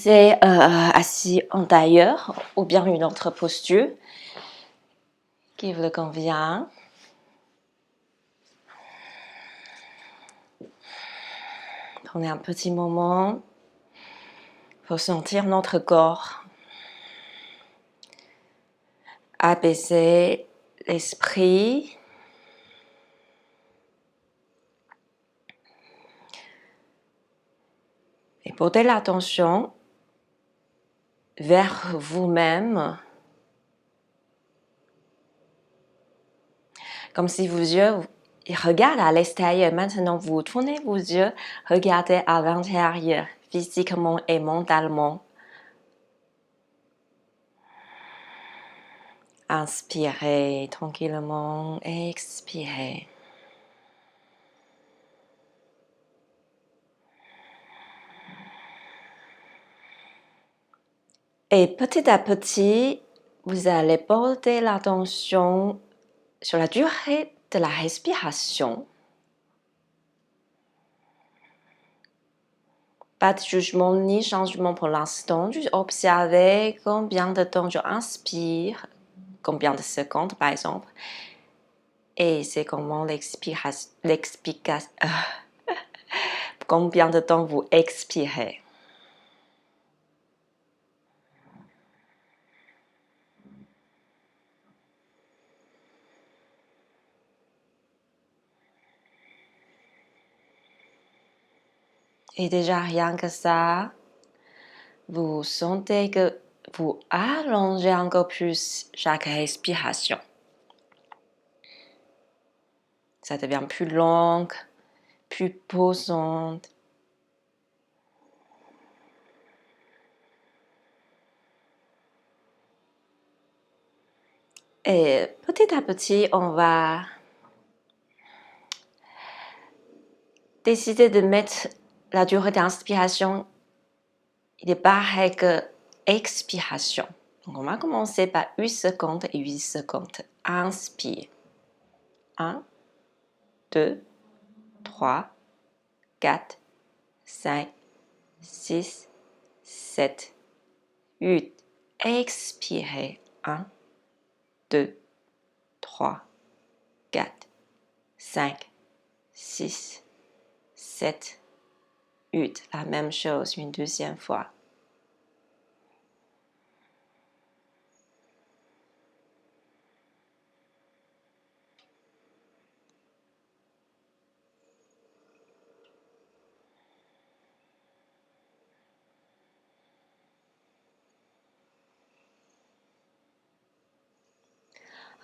c'est assis en tailleur ou bien une autre posture qui vous convient. Prenez un petit moment pour sentir notre corps. Apaiser l'esprit. Et porter l'attention vers vous-même. Comme si vos yeux regardent à l'extérieur. Maintenant, vous tournez vos yeux, regardez à l'intérieur, physiquement et mentalement. Inspirez tranquillement, expirez. Et petit à petit, vous allez porter l'attention sur la durée de la respiration. Pas de jugement ni changement pour l'instant. Juste observez combien de temps je inspire, combien de secondes par exemple. Et c'est comment combien de temps vous expirez. Et déjà rien que ça, vous sentez que vous allongez encore plus chaque respiration. Ça devient plus long, plus posante. Et petit à petit, on va décider de mettre la durée d'inspiration. Il est pareil que expiration. Donc, on va commencer par 8 secondes et 8 secondes. Inspire. 1, 2, 3, 4, 5, 6, 7, 8. Expirez. 1, 2, 3, 4, 5, 6, 7, 8. La même chose une deuxième fois.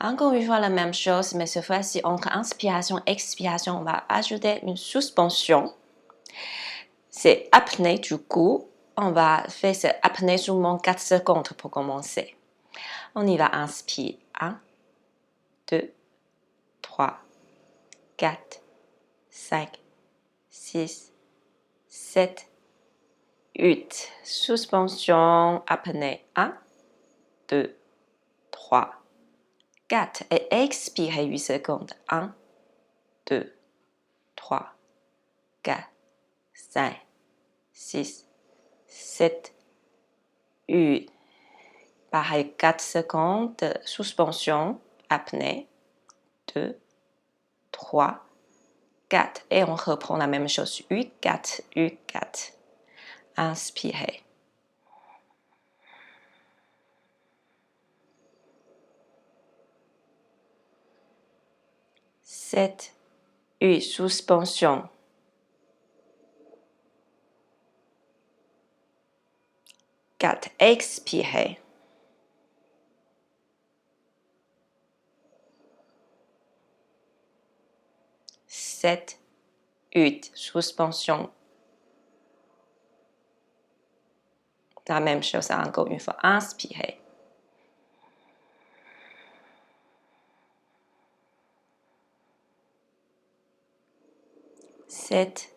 Encore une fois la même chose, mais cette fois-ci, entre inspiration et expiration, on va ajouter une suspension. C'est apnée du coup. On va faire cette apnée seulement 4 secondes pour commencer. On y va, inspire. 1, 2, 3, 4, 5, 6, 7, 8. Suspension, apnée. 1, 2, 3, 4. Et expirez 8 secondes. 1, 2, 3, 4, 5, 6, 7, 8. Pareil, 4 secondes. Suspension, apnée. 2, 3, 4. Et on reprend la même chose. 8, 4, 8, 4. Inspirez. 7, 8. Suspension. 4. Expirez. 7, 8. Suspension. La même chose encore une fois. Inspirez. 7,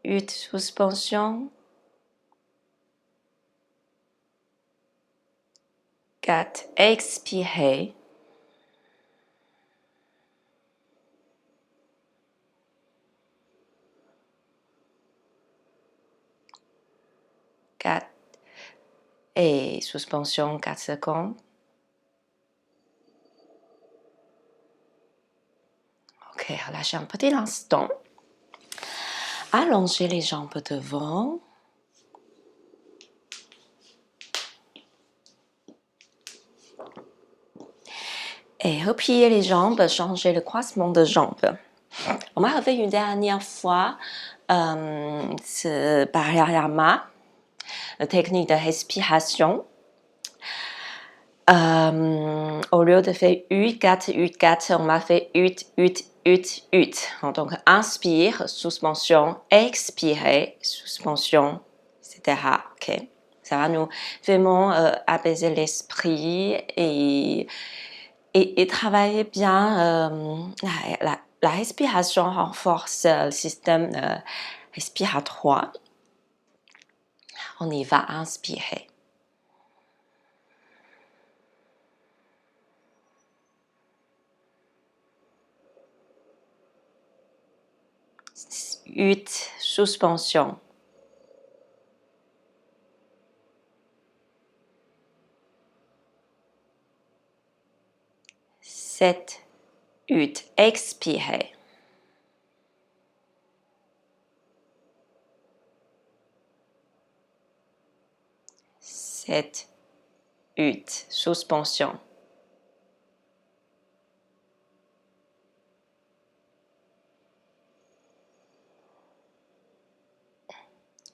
8. Suspension. 4. Expirez. 4. Et suspension 4 secondes. Ok, relâchez un petit instant. Allongez les jambes devant. Et repliez les jambes, changez le croisement de jambes. On va refaire une dernière fois ce pranayama, la technique de respiration. Au lieu de faire 8, 4, 8, 4, on va faire 8, 8, 8, 8. Donc, inspire, suspension, expire, suspension, etc. Ok. Ça va nous vraiment apaiser l'esprit et travailler bien. La respiration renforce le système respiratoire. On y va inspirer. Huit, suspension. 7, 8, expirez. 7, 8, suspension.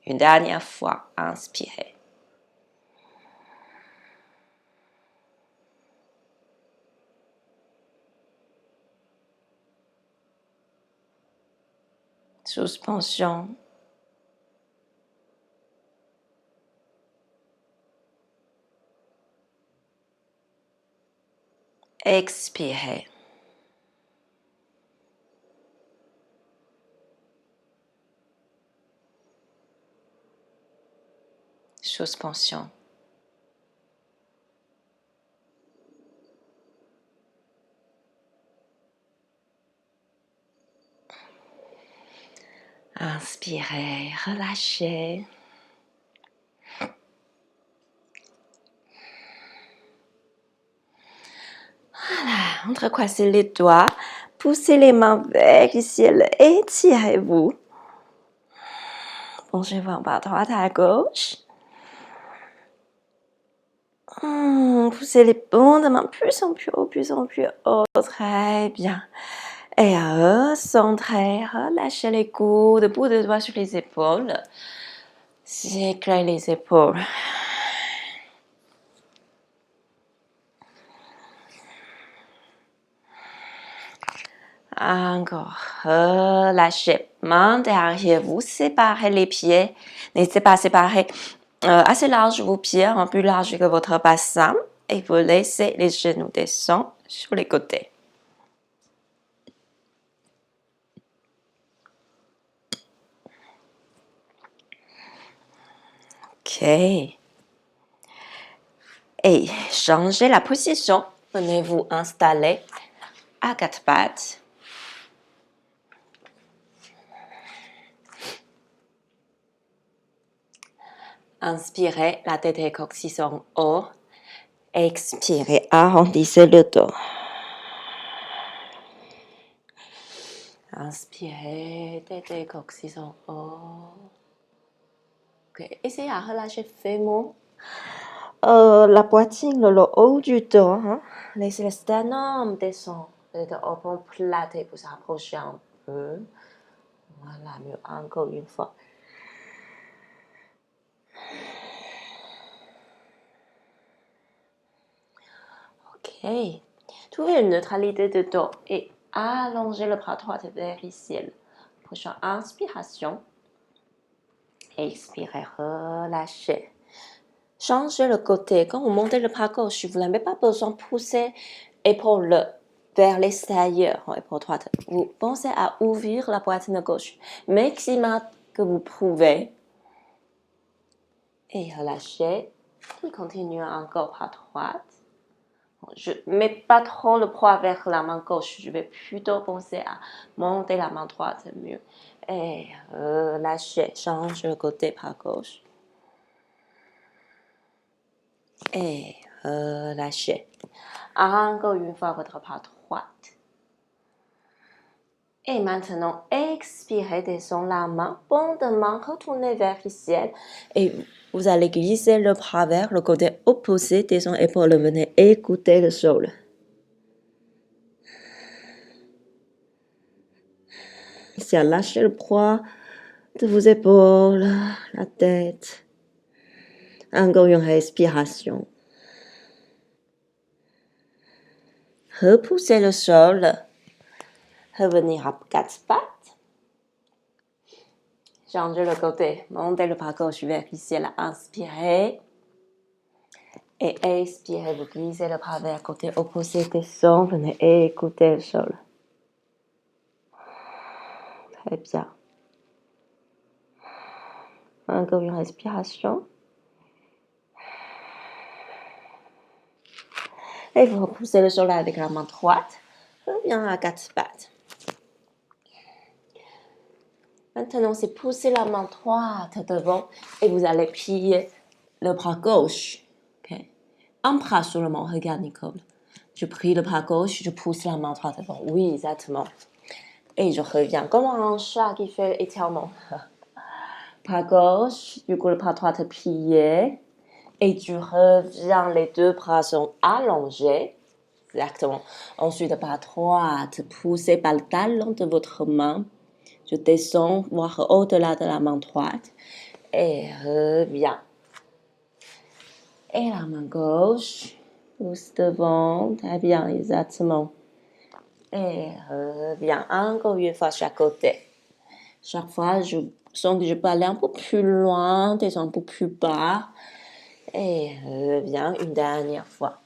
Une dernière fois, inspirez. Suspension. Expirez. Suspension. Inspirez, relâchez. Voilà, entrecroisez les doigts, poussez les mains vers le ciel, étirez-vous. Bougez-vous en bas, droite à gauche. Poussez les paumes de main plus en plus haut, plus en plus haut. Très bien. Et recentrez, relâchez les coudes, bout de doigts sur les épaules. Éclairez les épaules. Encore, relâchez. Main derrière vous, séparez les pieds. N'hésitez pas à séparer assez large vos pieds, plus large que votre bassin. Et vous laissez les genoux descendre sur les côtés. Ok. Et changez la position. Venez-vous installer à quatre pattes. Inspirez, la tête et coccyx en haut. Expirez, arrondissez le dos. Inspirez, tête et coccyx en haut. Okay. Essayez à relâcher vraiment la poitrine, le haut du dos. Hein. Laissez le sternum descendre. Le dos open plat et vous approchez un peu. Voilà, mieux encore une fois. Ok. Trouvez une neutralité de dos et allongez le bras droit vers le ciel. Prochaine inspiration. Expirez, relâchez. Changez le côté. Quand vous montez le bras gauche, vous n'avez pas besoin de pousser épaule vers l'extérieur, épaule droite. Vous pensez à ouvrir la poitrine gauche, maximum que vous pouvez. Et relâchez. Et continuez encore bras droite. Je ne mets pas trop le poids vers la main gauche. Je vais plutôt penser à monter la main droite, c'est mieux. Et relâchez. Change le côté bras gauche. Et relâchez. Encore une fois, votre bras droite. Et maintenant, expirez, descendez la main, paume de main, retournez vers le ciel. Et vous allez glisser le bras vers le côté opposé des épaules. Venez écouter le sol. Ici, lâchez le poids de vos épaules, la tête. Encore une respiration. Repoussez le sol. Revenir à quatre pattes. Changez le côté. Montez le bras gauche vers le ciel. Inspirez. Et expirez. Vous glissez le bras vers le côté opposé des sons. Venez écouter le sol. Très bien. Encore une respiration. Et vous repoussez le sol avec la main droite. Reviens à quatre pattes. Maintenant, c'est pousser la main droite devant et vous allez plier le bras gauche. Okay. Un bras seulement. Regarde, Nicole. Je plie le bras gauche, je pousse la main droite devant. Oui, exactement. Et je reviens comme un chat qui fait étirement. Bras gauche, du coup le bras droit est plié. Et tu reviens, les deux bras sont allongés. Exactement. Ensuite, bras droit, poussé par le talon de votre main. Je descends, voir au-delà de la main droite. Et reviens. Et la main gauche, pousse devant. Très bien, exactement. Et reviens encore une fois chaque côté. Chaque fois, je sens que je peux aller un peu plus loin, descendre un peu plus bas. Et reviens une dernière fois.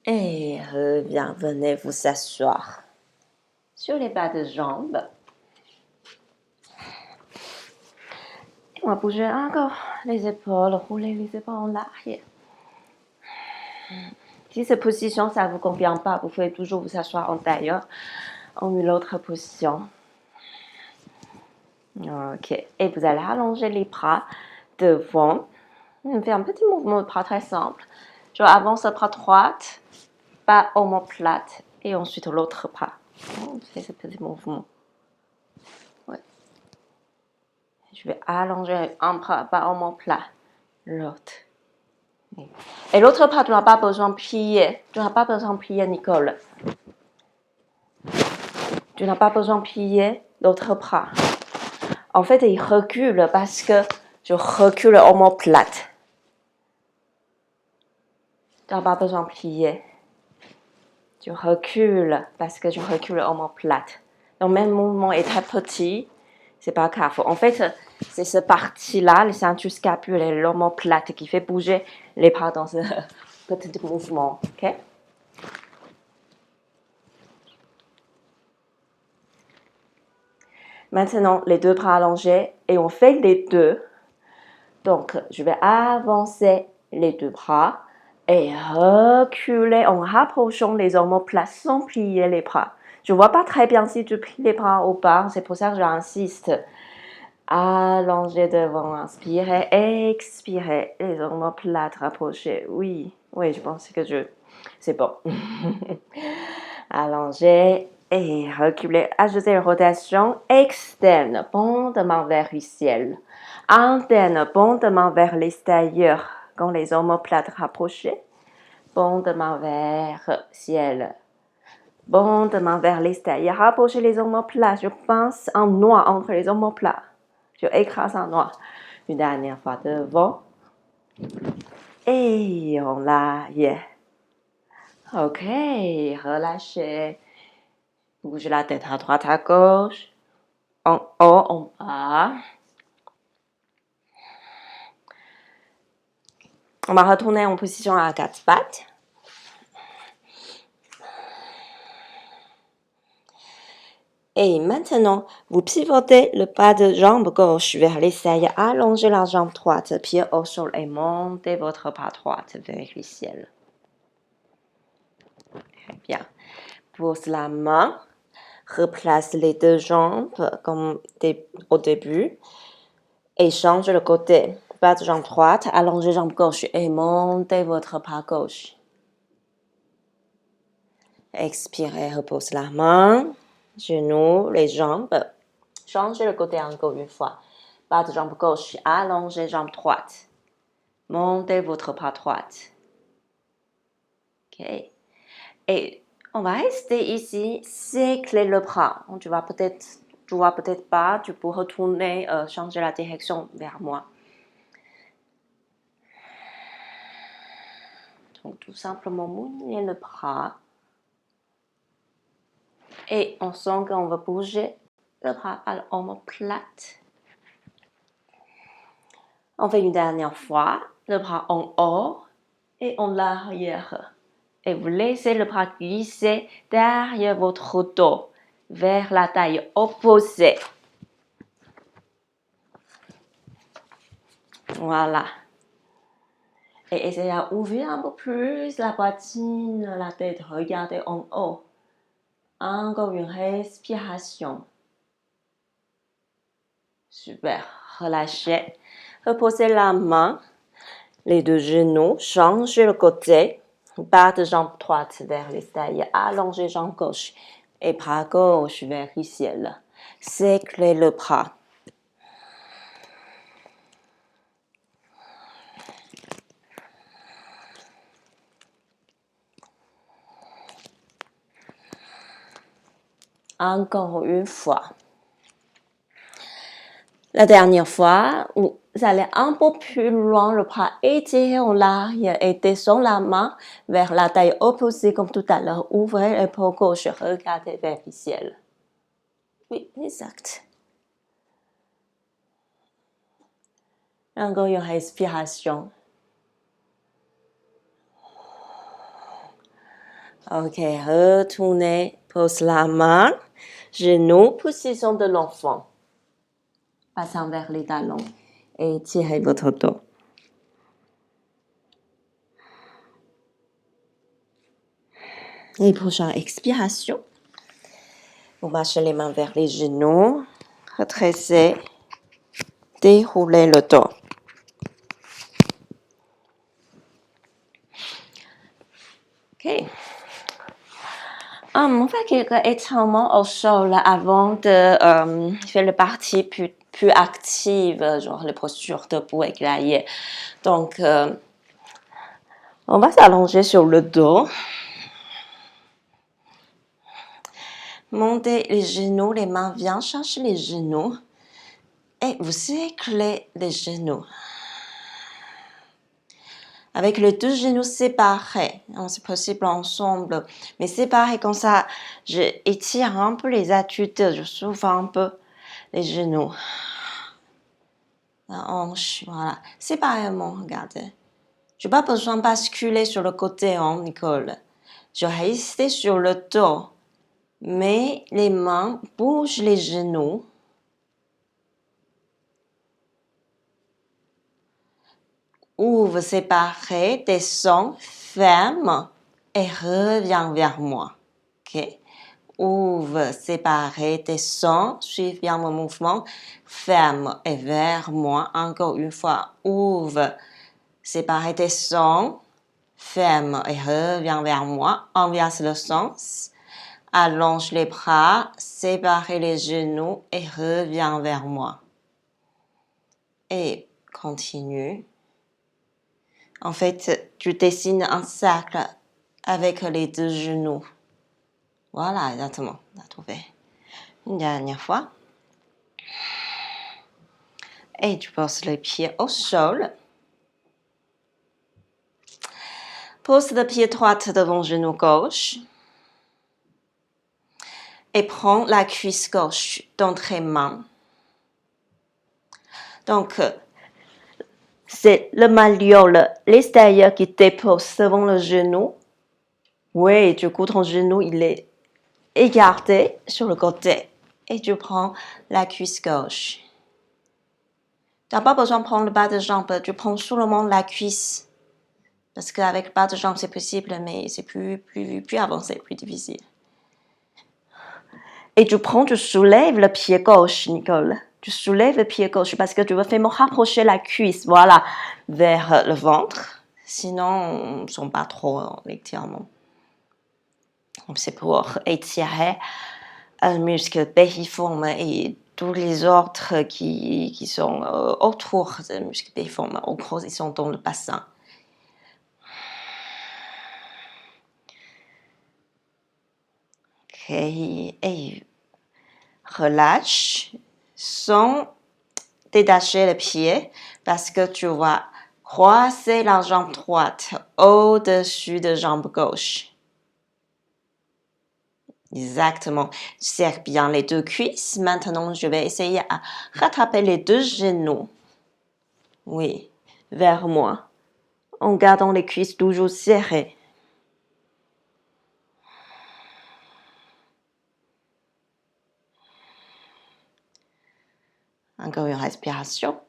Et reviens, venez vous asseoir sur les bas de jambes. Et on va bouger encore les épaules, rouler les épaules en arrière. Si cette position, ça ne vous convient pas, vous pouvez toujours vous asseoir en tailleur en une autre position. Ok. Et vous allez allonger les bras devant. On fait un petit mouvement de bras très simple. Je avance le bras droit, pas omoplate, et ensuite l'autre bras. On fait ce petit mouvement. Ouais. Je vais allonger un bras, pas omoplate, l'autre. Et l'autre bras, tu n'as pas besoin de plier. Tu n'as pas besoin de plier, Nicole. Tu n'as pas besoin de plier l'autre bras. En fait, il recule parce que je recule omoplate. Tu n'as pas besoin de plier. Tu recules parce que je recule omoplate. Donc, même mouvement est très petit, c'est pas grave. En fait, c'est cette partie-là, le ceinture scapulaire et l'omoplate qui fait bouger les bras dans ce petit mouvement. Ok? Maintenant, les deux bras allongés et on fait les deux. Donc, je vais avancer les deux bras et reculer en rapprochant les omoplates sans plier les bras. Je ne vois pas très bien si tu plies les bras ou pas, c'est pour ça que j'insiste. Allongez devant, inspirez, expirez, les omoplates rapprochés. Oui, je pense que c'est bon. Allongez et reculez. Ajoutez une rotation externe, paume de main vers le ciel. Interne, paume de main vers l'extérieur, quand les omoplates rapprochés. Paume de main vers le ciel. Paume de main vers l'extérieur. Rapprochez les omoplates. Je pense un noix entre les omoplates. Je écrase un noix. Une dernière fois devant. Et on l'arrière. Ok, relâchez. Bouge la tête à droite, à gauche. En haut, en bas. On va retourner en position à quatre pattes. Et maintenant, vous pivotez le bas de jambe gauche vers l'extérieur. Allongez la jambe droite, pied au sol et montez votre bras droit vers le ciel. Très bien. Pose la main. Replace les deux jambes comme au début et change le côté. bas de jambe droite, allongez jambe gauche et montez votre pas gauche. Expirez, repose la main, genoux, les jambes. Changez le côté encore une fois. Bas de jambe gauche, allongez jambe droite. Montez votre pas droite. OK. Et on va rester ici, sécler le bras. Tu vois peut-être pas, tu peux retourner, changer la direction vers moi. Donc tout simplement mouiller le bras. Et on sent qu'on va bouger le bras à l'omoplate. On fait une dernière fois, le bras en haut et en arrière. Et vous laissez le bras glisser derrière votre dos, vers la taille opposée. Voilà. Et essayez d'ouvrir un peu plus la poitrine, la tête, regardez en haut. Encore une respiration. Super. Relâchez. Reposez la main, les deux genoux, changez le côté. Bas de jambe droite vers les tailles, allongez jambe gauche et bras gauche vers le ciel. Séclez le bras. Encore une fois. La dernière fois, vous allez un peu plus loin, le bras étiré en arrière et descend la main vers la taille opposée comme tout à l'heure. Ouvrez l'épaule gauche, regardez vers le ciel. Oui, exact. Encore une respiration. Ok, retournez, pose la main, genou, position de l'enfant. Passant vers les talons et tirez votre dos. Et prochaine expiration. Vous marchez les mains vers les genoux, redressez, déroulez le dos. Ok. On fait quelques étirements au sol avant de faire la partie plus active, genre les postures debout et éclairées. Donc, on va s'allonger sur le dos. Montez les genoux, les mains viennent chercher les genoux. Et vous éclez les genoux. Avec les deux genoux séparés. C'est possible ensemble. Mais séparés comme ça, je étire un peu les attitudes. Je souffle un peu les genoux. La hanche, voilà. Séparément, regardez. Je n'ai pas besoin de basculer sur le côté, Nicole. Je reste sur le dos. Mais les mains bougent les genoux. Ouvre séparé, descend, ferme et revient vers moi. Ok? Ouvre séparé, descend, suive bien mon mouvement, ferme et vers moi. Encore une fois, ouvre séparé, descend, ferme et revient vers moi. Inverse le sens. Allonge les bras, sépare les genoux et reviens vers moi. Et continue. En fait, tu dessines un cercle avec les deux genoux. Voilà, exactement. On a trouvé. Une dernière fois. Et tu poses les pieds au sol. Pose le pied droit devant le genou gauche. Et prends la cuisse gauche dans tes mains. Donc, c'est le malléole l'extérieur qui dépose devant le genou. Oui, du coup, ton genou, il est écarté sur le côté. Et tu prends la cuisse gauche. Tu n'as pas besoin de prendre le bas de jambe, tu prends seulement la cuisse. Parce qu'avec le bas de jambe, c'est possible, mais c'est plus avancé, plus difficile. Et tu soulèves le pied gauche, Nicole. Tu soulèves le pied gauche parce que tu veux faire rapprocher la cuisse, voilà, vers le ventre. Sinon, on ne sent pas trop l'étirement. C'est pour étirer le muscle périforme et tous les autres qui sont autour du muscle périforme. En gros, ils sont dans le bassin. Ok, et relâche sans détacher le pied parce que tu vas croiser la jambe droite au-dessus de la jambe gauche. Exactement. Serre bien les deux cuisses. Maintenant, je vais essayer à rattraper les deux genoux. Oui, vers moi. En gardant les cuisses toujours serrées. Encore une respiration.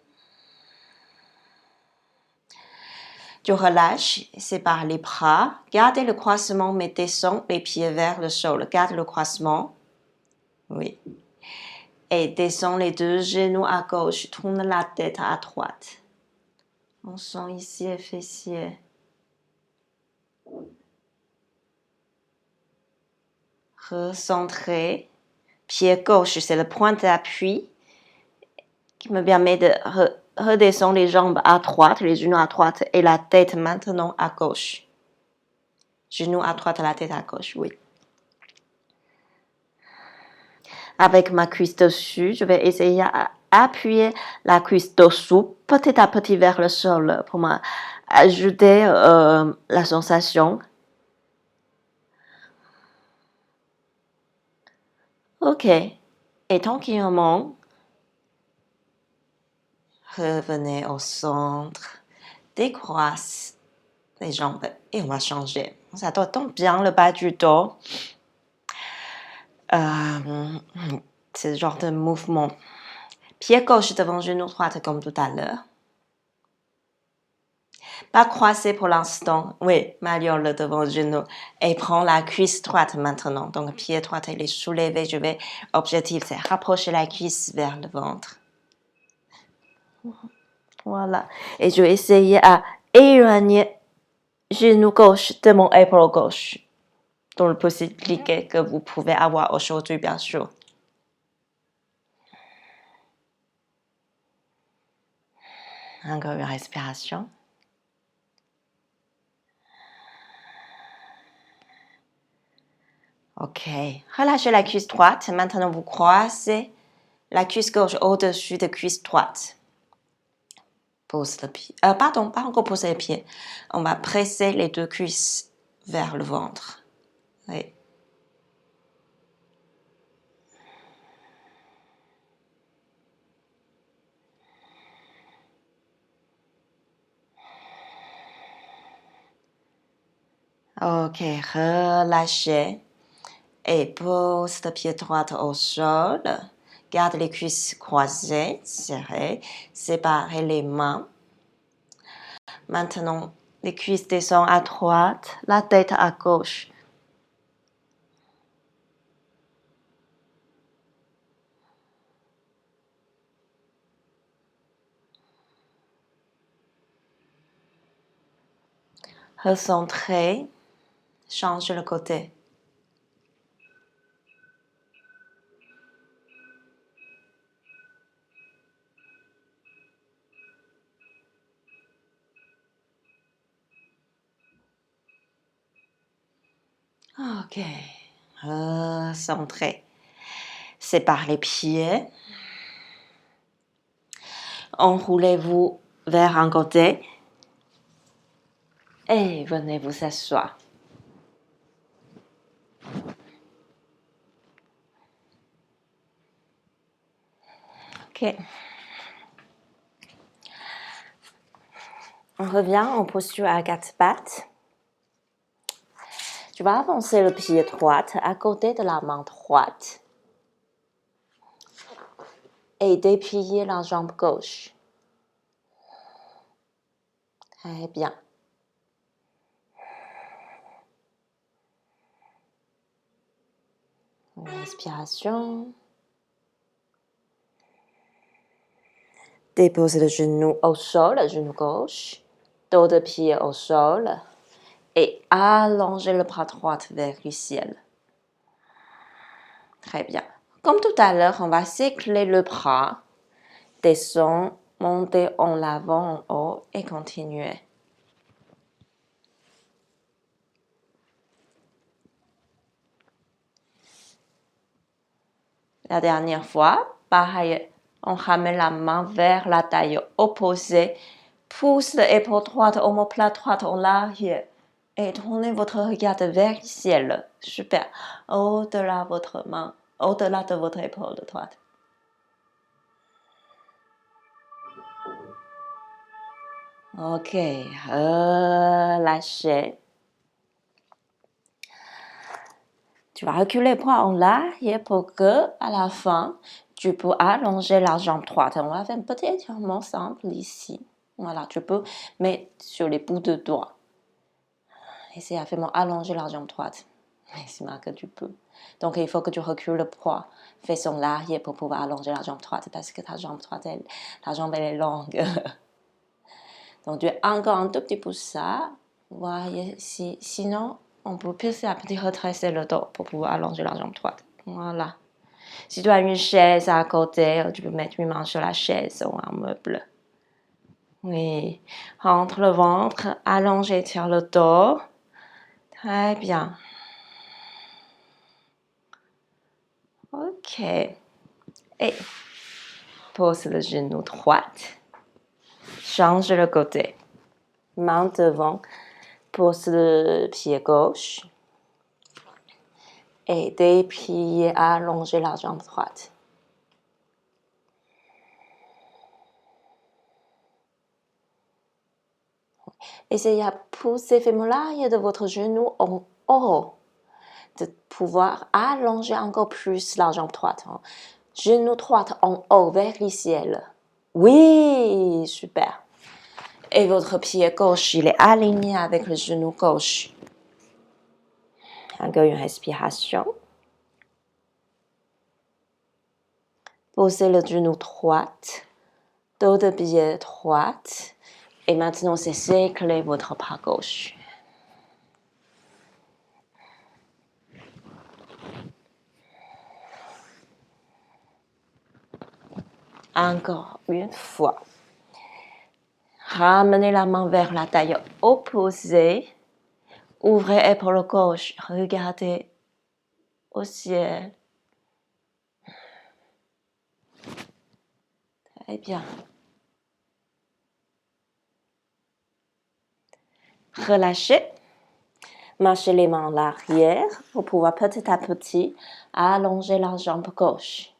Tu relâches, sépare les bras. Gardez le croisement, mais descends les pieds vers le sol. Garde le croisement. Oui. Et descends les deux genoux à gauche. Tourne la tête à droite. On sent ici les fessiers. Recentrer. Pied gauche, c'est le point d'appui qui me permet de redescendre les jambes à droite, les genoux à droite et la tête maintenant à gauche. Genoux à droite et la tête à gauche, oui. Avec ma cuisse dessus, je vais essayer à appuyer la cuisse dessous petit à petit vers le sol pour m'ajouter la sensation. Ok. Et tranquillement, revenez au centre, décroisse les jambes et on va changer. Ça tombe bien le bas du dos. C'est ce genre de mouvement. Pied gauche devant genou droite comme tout à l'heure. Pas croisé pour l'instant. Oui, malléole devant genou. Et prends la cuisse droite maintenant. Donc, pied droit, il est soulevé. Objectif, c'est rapprocher la cuisse vers le ventre. Voilà. Et je vais essayer à éloigner genou gauche de mon épaule gauche. Dans le possibilité que vous pouvez avoir aujourd'hui, bien sûr. Encore une respiration. Ok. Relâchez la cuisse droite. Maintenant, vous croisez la cuisse gauche au-dessus de la cuisse droite. Pose le pied. Pardon, pas encore poser les pieds. On va presser les deux cuisses vers le ventre. Oui. Ok, relâchez. Et pose le pied droit au sol. Garde les cuisses croisées, serrées. Séparez les mains. Maintenant, les cuisses descendent à droite, la tête à gauche. Recentrez. Change le côté. Ok. Recentrez. Sépare les pieds. Enroulez-vous vers un côté. Et venez vous asseoir. Ok. On revient en posture à quatre pattes. Tu vas avancer le pied droit à côté de la main droite. Et déplier la jambe gauche. Très bien. Une respiration. Déposez le genou au sol, le genou gauche, dos de pied au sol et allongez le bras droit vers le ciel. Très bien. Comme tout à l'heure, on va cycler le bras, descendre, monter en avant, en haut et continuer. La dernière fois, pareil, on ramène la main vers la taille opposée, pousse l'épaule droite, omoplate droite en arrière et tournez votre regard vers le ciel. Super. Au-delà de votre main, au-delà de votre épaule droite. Ok, relâchez. Tu vas reculer les bras en arrière pour que, à la fin, tu peux allonger la jambe droite. On va faire un petit étirement simple ici. Voilà, tu peux mettre sur les bouts de doigts. Essaye à vraiment allonger la jambe droite. Maximum que tu peux. Donc, il faut que tu recules le poids. Fais son l'arrière pour pouvoir allonger la jambe droite parce que ta jambe droite, ta jambe, elle est longue. Donc, tu as encore un tout petit peu ça. Voyez, sinon, on peut petit à petit redresser le dos pour pouvoir allonger la jambe droite. Voilà. Si tu as une chaise à côté, tu peux mettre une main sur la chaise ou un meuble. Oui. Rentre le ventre, allonge et tire le dos. Très bien. Ok. Et pose le genou droit. Change le côté. Main devant. Pose le pied gauche. Et déplier, allonger la jambe droite. Essayez à pousser fémorale de votre genou en haut. De pouvoir allonger encore plus la jambe droite. Genou droit en haut vers le ciel. Oui, super. Et votre pied gauche, il est aligné avec le genou gauche. Encore une respiration. Posez le genou droit, dos de pied droit. Et maintenant, c'est cycler votre bras gauche. Encore une fois. Ramenez la main vers la taille opposée. Ouvrez épaule gauche. Regardez au ciel. Très bien. Relâchez. Marchez les mains en arrière pour pouvoir petit à petit allonger la jambe gauche.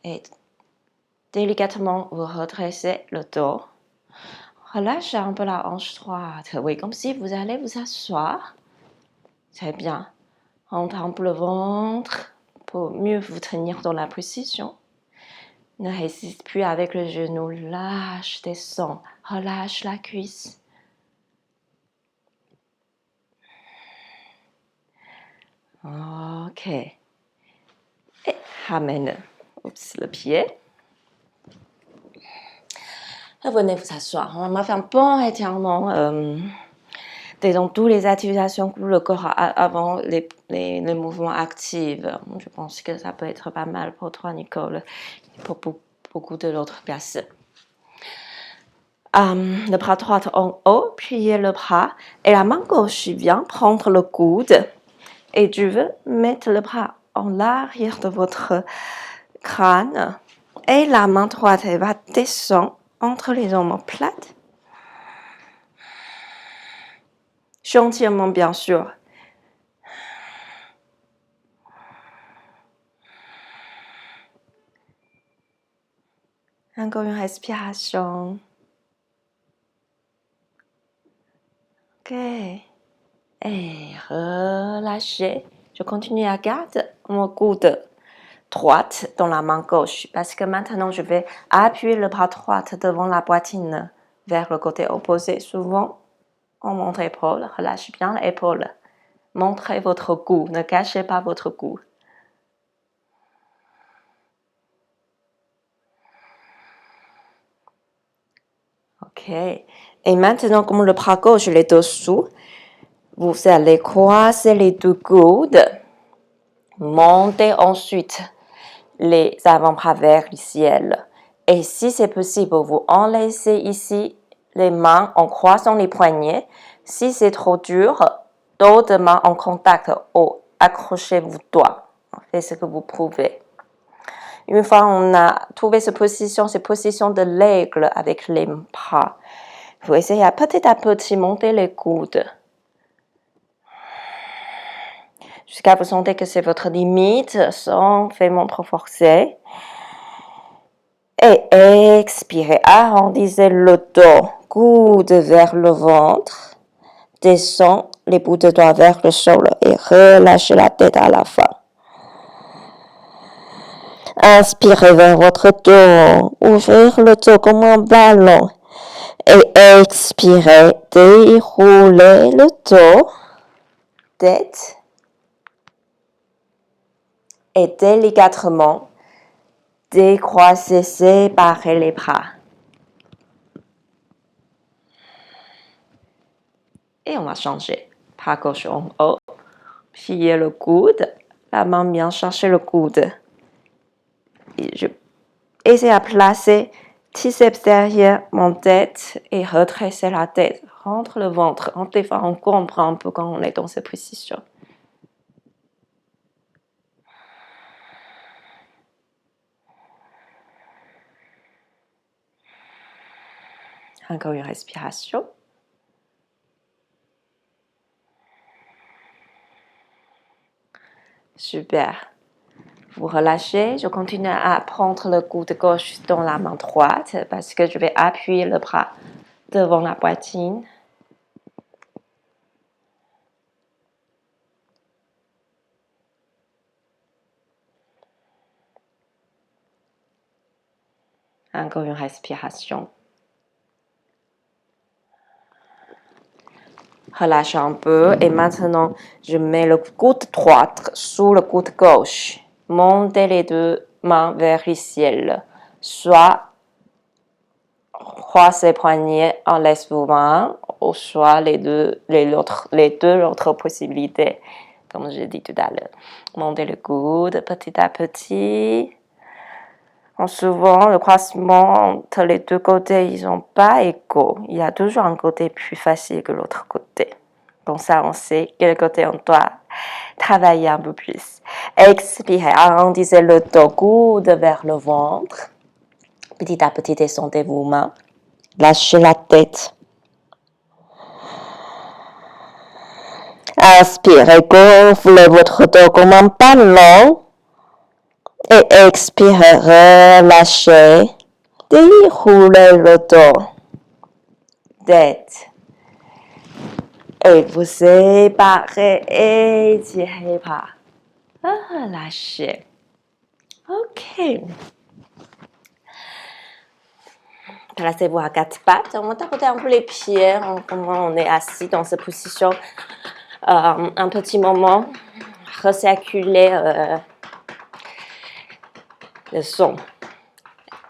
Et délicatement, vous redressez le dos. Relâchez un peu la hanche droite. Oui, comme si vous allez vous asseoir. Très bien. Rentre un peu le ventre pour mieux vous tenir dans la position. Ne résiste plus avec le genou. Lâche, descends. Relâche la cuisse. Ok. Et ramène le pied. Venez vous asseoir. On va faire un bon étirement. Disons, toutes les activations pour le corps avant les mouvements actifs. Je pense que ça peut être pas mal pour toi, Nicole, et pour beaucoup de l'autre personnes. Le bras droit en haut, pliez le bras et la main gauche vient prendre le coude et tu veux mettre le bras en l'arrière de votre crâne et la main droite elle va descendre entre les omoplates. Gentiment, bien sûr. Encore une respiration. Ok. Et relâchez. Je continue à garder mon coude droite dans la main gauche parce que maintenant je vais appuyer le bras droit devant la poitrine vers le côté opposé. Souvent, on monte l'épaule, relâchez bien l'épaule. Montrez votre cou, ne cachez pas votre cou. OK. Et maintenant, comme le bras gauche est dessous, vous allez croiser les deux coudes. Montez ensuite les avant-bras vers le ciel. Et si c'est possible, vous enlacez ici les mains en croisant les poignets. Si c'est trop dur, d'autres mains en contact ou accrochez vos doigts. Faites ce que vous pouvez. Une fois on a trouvé cette position de l'aigle avec les bras, vous essayez petit à petit monter les coudes. Jusqu'à vous sentez que c'est votre limite sans vraiment trop forcer. Et expirez, arrondissez le dos, coude vers le ventre, descend les bouts de doigts vers le sol et relâchez la tête à la fin. Inspirez vers votre dos, ouvrez le dos comme un ballon et expirez, déroulez le dos, tête et délicatement décroisez, séparez les bras. Et on va changer. Bras gauche en haut, pliez le coude, la main bien chercher le coude. Et je essaie à placer triceps derrière mon tête et redresser la tête. Rentre le ventre. Des fois, on comprend un peu quand on est dans cette position. Encore une respiration. Super. Vous relâchez. Je continue à prendre le coude gauche dans la main droite parce que je vais appuyer le bras devant la poitrine. Encore une respiration. Relâchez un peu et maintenant je mets le coude droit sous le coude gauche. Montez les deux mains vers le ciel. Soit croisez les poignets, enlace vos mains, ou soit les deux autres possibilités, comme j'ai dit tout à l'heure. Montez le coude petit à petit. Souvent, le croisement entre les deux côtés, ils sont pas égaux. Il y a toujours un côté plus facile que l'autre côté. Comme ça, on sait quel côté on doit travailler un peu plus. Expirez, arrondissez le dos, coude vers le ventre. Petit à petit, descendez vos mains. Lâchez la tête. Inspirez, gonflez votre dos comme un ballon. Et expirez, relâchez, déroulez le dos, tête. Et vous séparez, étirez pas. Relâchez. OK. Placez-vous à quatre pattes. On va tapoter un peu les pieds. On est assis dans cette position un petit moment. Recirculer le son.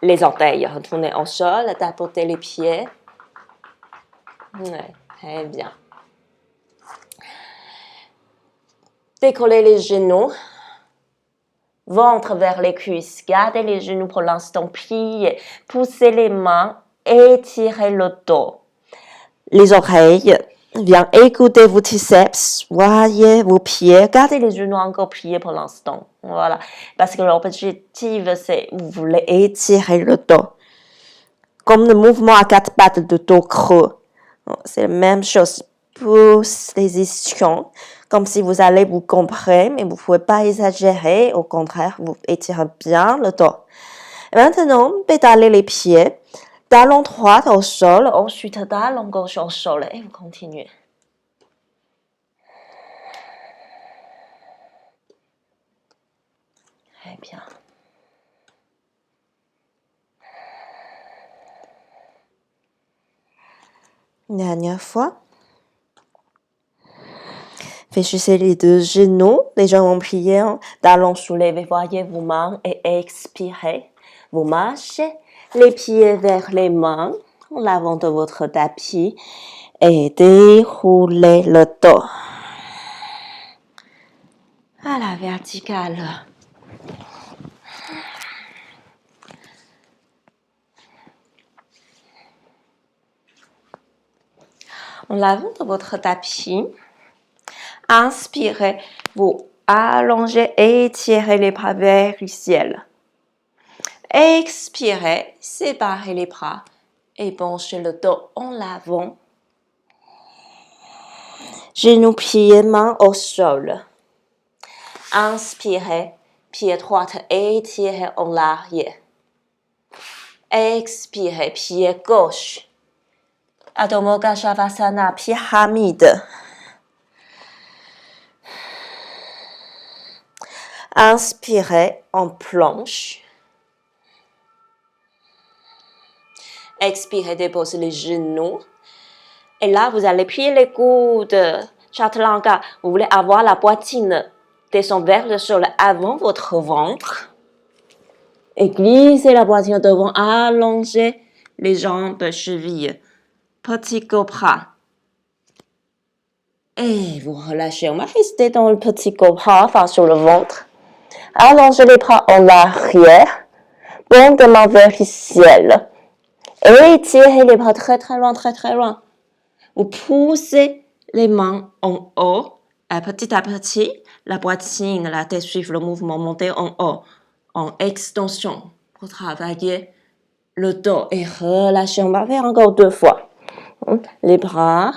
Les orteils, retournez au sol, tapoter les pieds. Ouais, très bien. Décollez les genoux. Ventre vers les cuisses. Gardez les genoux pour l'instant pliés. Poussez les mains. Étirez le dos. Les oreilles. Viens écouter vos triceps. Voyez vos pieds. Gardez les genoux encore pliés pour l'instant. Voilà. Parce que l'objectif, c'est vous voulez étirer le dos. Comme le mouvement à quatre pattes de dos creux. C'est la même chose. Pousse les ischions. Comme si vous allez vous comprimer, mais vous ne pouvez pas exagérer. Au contraire, vous étirez bien le dos. Et maintenant, pédalez les pieds. Talon droit au sol, ensuite talon gauche au sol. Et vous continuez. Très bien. Une dernière fois. Fléchissez les deux genoux, les jambes pliées, talons soulevés, voyez vos mains et expirez. Vous marchez les pieds vers les mains, en l'avant de votre tapis et déroulez le dos à la verticale. En l'avant de votre tapis, inspirez, vous allongez et étirez les bras vers le ciel. Expirez, séparez les bras et penchez le dos en l'avant. Genoux, pieds, mains au sol. Inspirez, pied droit étiré en arrière. Expirez, pied gauche. Adho Mukha Shavasana, pyramide. Inspirez en planche. Expirez, déposez les genoux. Et là, vous allez plier les coudes. Chaturanga, vous voulez avoir la poitrine descend vers le sol avant votre ventre. Et glissez la poitrine devant, allongez les jambes, chevilles. Petit cobra. Et vous relâchez. On va rester dans le petit cobra, enfin sur le ventre. Allongez les bras en arrière. Bande de main vers le ciel. Et étirez les bras très très loin, très très loin. Vous poussez les mains en haut. Et petit à petit, la poitrine, la tête suivent le mouvement, montez en haut. En extension. Pour travailler le dos et relâcher. On va faire encore 2 fois. Les bras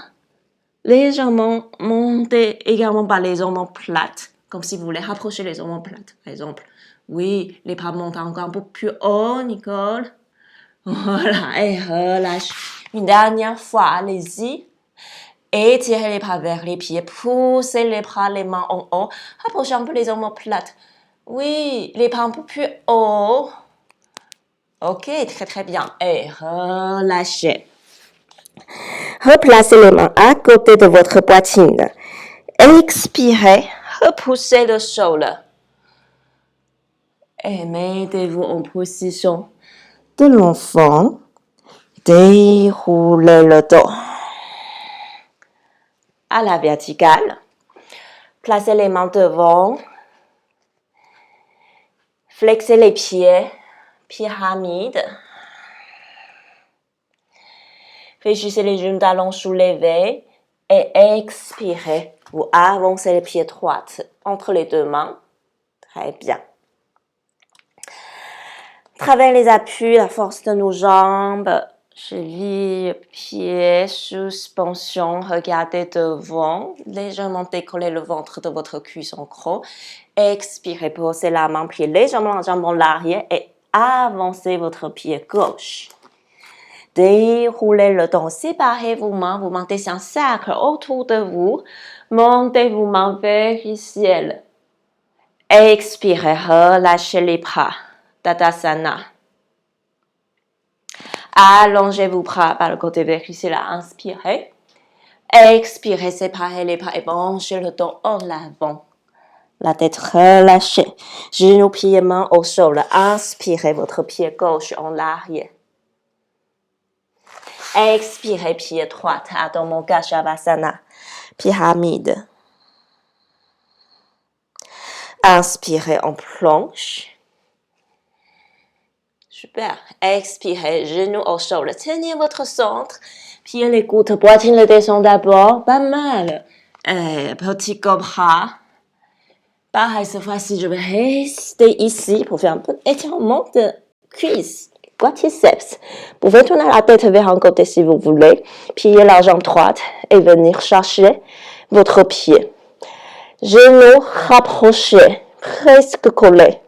légèrement montés également par les omoplates plates, comme si vous voulez rapprocher les omoplates plates, par exemple. Oui, les bras montent encore un peu plus haut, Nicole. Voilà, et relâche. Une dernière fois, allez-y. Étirez les bras vers les pieds, poussez les bras, les mains en haut, rapprochez un peu les omoplates plates. Oui, les bras un peu plus haut. Ok, très très bien. Et relâchez. Replacez les mains à côté de votre poitrine. Expirez, repoussez le sol. Et mettez-vous en position de l'enfant. Déroulez le dos à la verticale. Placez les mains devant. Flexez les pieds. Pyramide. Fléchissez les genoux, talons soulevés. Et expirez. Vous avancez les pieds droits entre les 2 mains. Très bien. Travaillez les appuis, la force de nos jambes, chevilles, pieds, suspension. Regardez devant, légèrement décollez le ventre de votre cuisse en gros. Expirez, posez la main, pliez légèrement la jambe en arrière et avancez votre pied gauche. Déroulez le dos, séparez vos mains, vous montez un cercle autour de vous. Montez vos mains vers le ciel. Expirez, relâchez les bras. Tadasana. Allongez vos bras par le côté vers le ciel. Inspirez. Expirez, séparez les bras et penchez le dos en avant. La tête relâchée. Genoux, pieds, mains au sol. Inspirez votre pied gauche en arrière. Expirez, pied droit. Adho Mukha Shavasana. Pyramide. Inspirez en planche. Super. Expirez, genoux au sol. Tenez votre centre. Pieds les coudes, poitrine le descend d'abord. Pas mal. Petit cobra. Pareil, cette fois-ci, je vais rester ici pour faire un peu d'étirement de cuisse, quadriceps. Vous pouvez tourner la tête vers un côté si vous voulez. Plier la jambe droite et venir chercher votre pied. Genoux rapprochés, presque collés.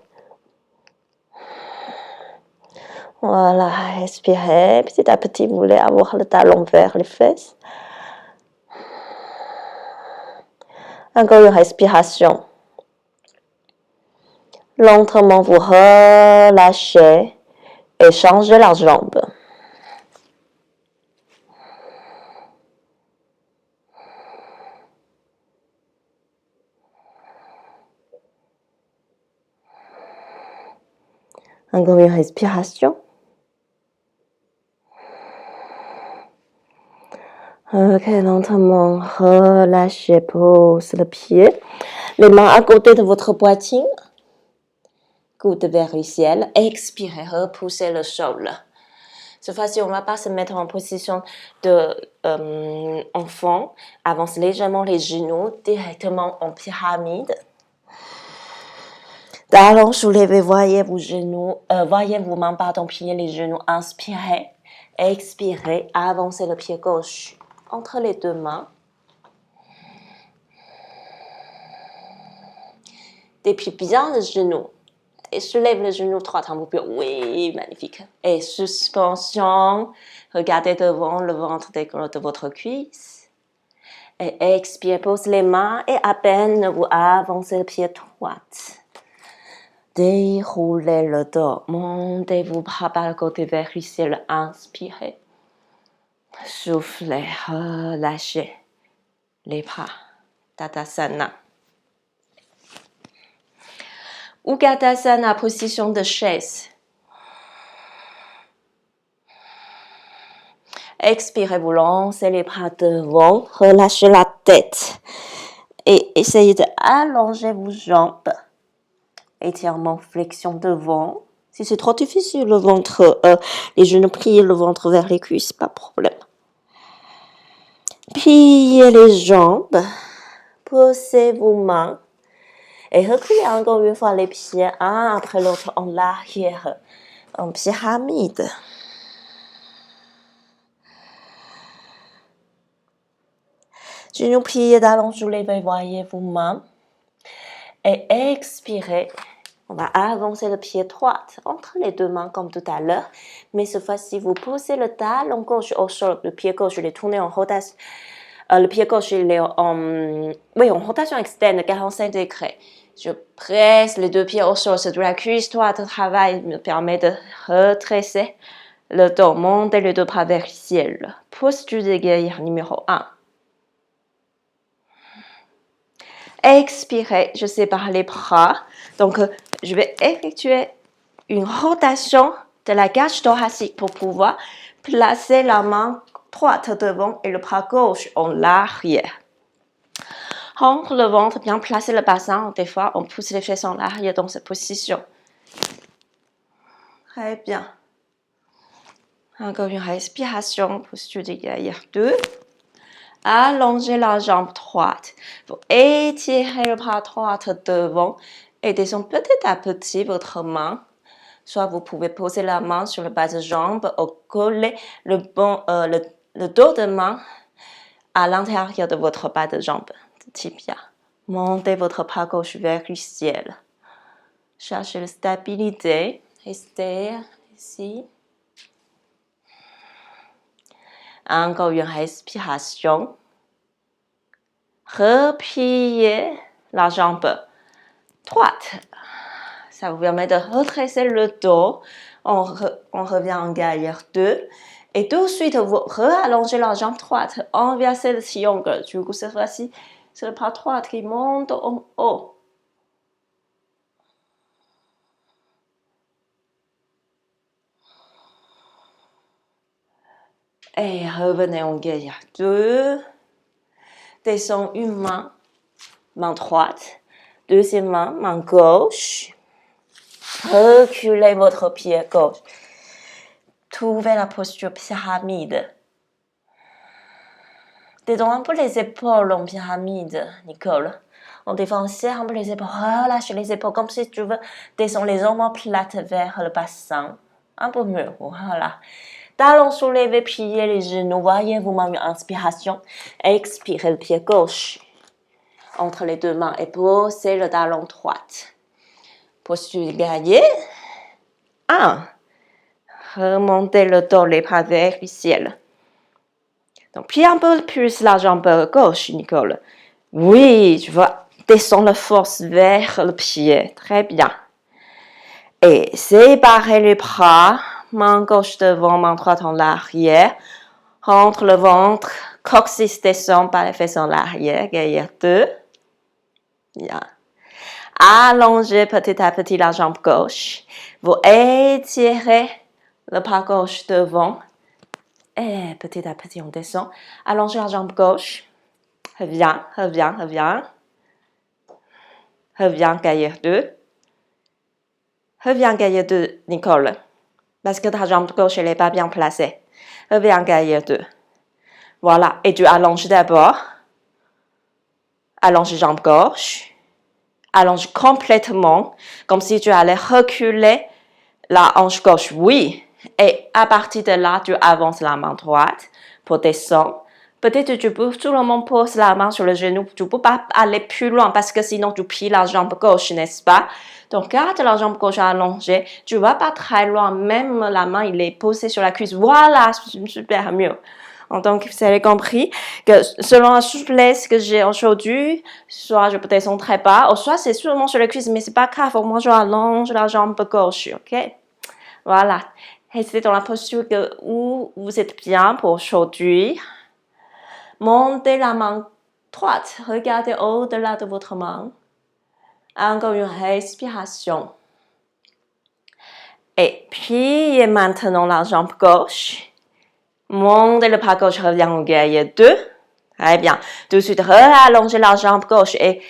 Voilà, respirez. Petit à petit, vous voulez avoir le talon vers les fesses. Encore une respiration. Lentement, vous relâchez et changez la jambe. Encore une respiration. Ok, lentement, relâchez, pose le pied. Les mains à côté de votre poitrine. Coude vers le ciel. Expirez, repoussez le sol. Cette fois-ci, on ne va pas se mettre en position de enfant. Avance légèrement les genoux directement en pyramide. Talons soulevés, voyez vos genoux, voyez vos mains, plier les genoux. Inspirez, expirez, avancez le pied gauche entre les deux mains. Déplie bien le genou. Et soulève le genou droit un peu plus. Oui, magnifique. Et suspension. Regardez devant le ventre de votre cuisse. Et expire, pose les mains et à peine vous avancez le pied droit. Déroulez le dos. Montez vos bras par le côté vers le ciel. Inspirez. Soufflez, relâchez les bras. Tadasana. Utkatasana, position de chaise. Expirez, vous lancez les bras devant, relâchez la tête et essayez d'allonger vos jambes. Étirement, flexion devant. Si c'est trop difficile, le ventre, les genoux pliés, le ventre vers les cuisses, pas de problème. Pliez les jambes, posez vos mains et reculez encore une fois les pieds, un après l'autre en l'arrière, en pyramide. Genoux pliés, talons soulevés, voyez vos mains. Et expirez. On va avancer le pied droit entre les deux mains comme tout à l'heure. Mais cette fois-ci, vous posez le talon gauche au sol. Le pied gauche, il est tourné en rotation. Le pied gauche, il est en rotation externe, 45 degrés. Je presse les deux pieds au sol. C'est de la cuisse droite. Le travail me permet de redresser le dos. Monter les deux bras vers le ciel. Posture de guerrier numéro 1. Expirez, je sépare les bras. Donc, je vais effectuer une rotation de la cage thoracique pour pouvoir placer la main droite devant et le bras gauche en l'arrière. Rentre le ventre, bien placer le bassin. Des fois, on pousse les fesses en arrière dans cette position. Très bien. Encore une respiration, posture de guerrier 2. Allongez la jambe droite. Vous étirez le bras droit devant et descendez petit à petit votre main. Soit vous pouvez poser la main sur le bas de jambe ou coller le dos de main à l'intérieur de votre bas de jambe, tibia. Montez votre bras gauche vers le ciel. Cherchez la stabilité. Restez ici. Encore une respiration. Repliez la jambe droite. Ça vous permet de redresser le dos. On revient en guerrier 2. Et tout de suite, vous réallongez la jambe droite. Inversez le triangle. Du coup, cette fois-ci, c'est le bras droit qui monte en haut. Et revenez en guerrier 2. Descends une main droite. Deuxième main gauche. Reculez votre pied gauche. Trouvez la posture pyramide. Détends un peu les épaules en pyramide, Nicole. On défend, serre un peu les épaules. Relâche les épaules comme si tu veux descendre les omoplates plates vers le bassin. Un peu mieux, voilà. Talons soulevés, pliez les genoux. Voyez vous-même une inspiration. Expirez le pied gauche entre les deux mains et posez le talon droit. Posture guerrier. 1. Remontez le dos, les bras vers le ciel. Donc, pliez un peu plus la jambe gauche, Nicole. Oui, tu vas descendre la force vers le pied. Très bien. Et séparez les bras. Main gauche devant, main droite en l'arrière. Rentre le ventre. Coccyx descend par les fesses en l'arrière. Guerrier 2. Bien. Allongez petit à petit la jambe gauche. Vous étirez le bras gauche devant. Et petit à petit, on descend. Allongez la jambe gauche. Reviens, reviens, reviens. Reviens, gaillard 2. Reviens, gaillard 2, Nicole. Parce que ta jambe gauche, elle n'est pas bien placée. Reviens, gaillard 2. Voilà. Et tu allonges d'abord. Allonge jambe gauche. Allonge complètement, comme si tu allais reculer la hanche gauche. Oui. Et à partir de là, tu avances la main droite pour descendre. Peut-être tu peux tout le monde pose la main sur le genou. Tu ne peux pas aller plus loin parce que sinon tu plies la jambe gauche, n'est-ce pas? Donc, garde la jambe gauche allongée. Tu ne vas pas très loin. Même la main, il est posée sur la cuisse. Voilà, super mieux. Donc, vous avez compris que selon la souplesse que j'ai aujourd'hui, soit je peux descendre très bas, ou soit c'est seulement sur la cuisse, mais c'est pas grave. Au moins, je allonge la jambe gauche, ok? Voilà. Restez dans la posture où vous êtes bien pour aujourd'hui. Montez la main droite. Regardez au-delà de votre main. Encore une respiration. Et puis, maintenant la jambe gauche. Montez le bras gauche, revient au gaillard 2. Très bien. Tout de suite, allongez la jambe gauche et